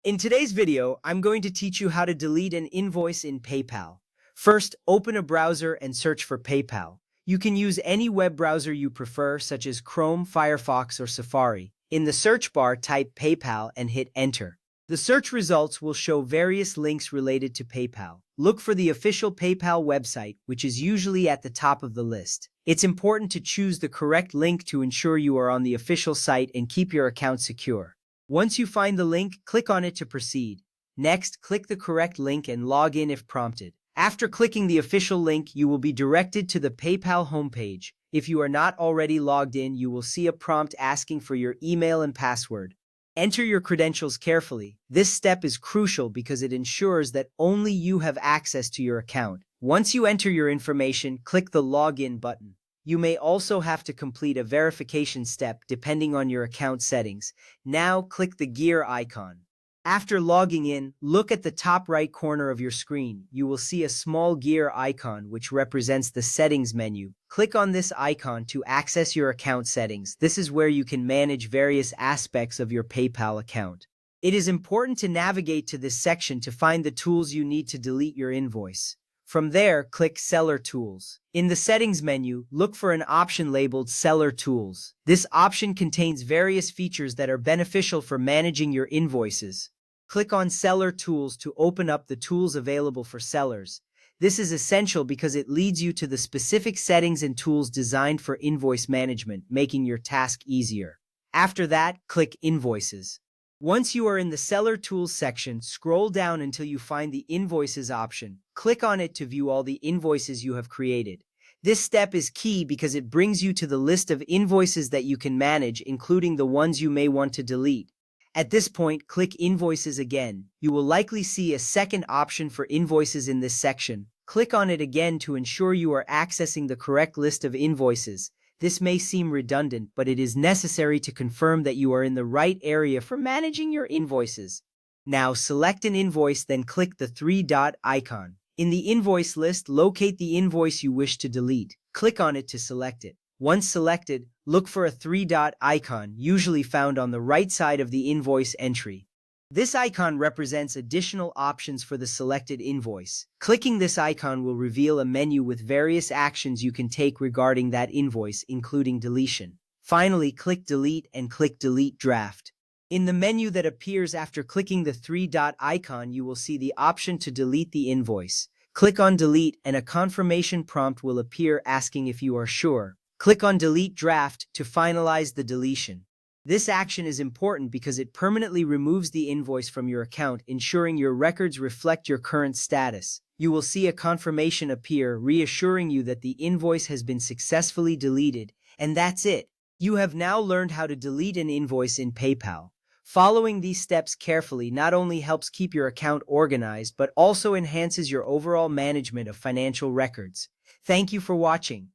In today's video, I'm going to teach you how to delete an invoice in PayPal. First, open a browser and search for PayPal. You can use any web browser you prefer, such as Chrome, Firefox, or Safari. In the search bar, type PayPal and hit Enter. The search results will show various links related to PayPal. Look for the official PayPal website, which is usually at the top of the list. It's important to choose the correct link to ensure you are on the official site and keep your account secure. Once you find the link, click on it to proceed. Next, click the correct link and log in if prompted. After clicking the official link, you will be directed to the PayPal homepage. If you are not already logged in, you will see a prompt asking for your email and password. Enter your credentials carefully. This step is crucial because it ensures that only you have access to your account. Once you enter your information, click the Login button. You may also have to complete a verification step depending on your account settings. Now click the gear icon. After logging in, look at the top right corner of your screen. You will see a small gear icon which represents the settings menu. Click on this icon to access your account settings. This is where you can manage various aspects of your PayPal account. It is important to navigate to this section to find the tools you need to delete your invoice. From there, click Seller Tools. In the Settings menu, look for an option labeled Seller Tools. This option contains various features that are beneficial for managing your invoices. Click on Seller Tools to open up the tools available for sellers. This is essential because it leads you to the specific settings and tools designed for invoice management, making your task easier. After that, click Invoices. Once you are in the Seller Tools section, scroll down until you find the Invoices option. Click on it to view all the invoices you have created. This step is key because it brings you to the list of invoices that you can manage, including the ones you may want to delete. At this point, click Invoices again. You will likely see a second option for invoices in this section. Click on it again to ensure you are accessing the correct list of invoices. This may seem redundant, but it is necessary to confirm that you are in the right area for managing your invoices. Now select an invoice, then click the three-dot icon. In the invoice list, locate the invoice you wish to delete. Click on it to select it. Once selected, look for a three-dot icon, usually found on the right side of the invoice entry. This icon represents additional options for the selected invoice. Clicking this icon will reveal a menu with various actions you can take regarding that invoice, including deletion. Finally, click Delete and click Delete Draft. In the menu that appears after clicking the three-dot icon, you will see the option to delete the invoice. Click on Delete and a confirmation prompt will appear asking if you are sure. Click on Delete Draft to finalize the deletion. This action is important because it permanently removes the invoice from your account, ensuring your records reflect your current status. You will see a confirmation appear, reassuring you that the invoice has been successfully deleted, and that's it. You have now learned how to delete an invoice in PayPal. Following these steps carefully not only helps keep your account organized, but also enhances your overall management of financial records. Thank you for watching.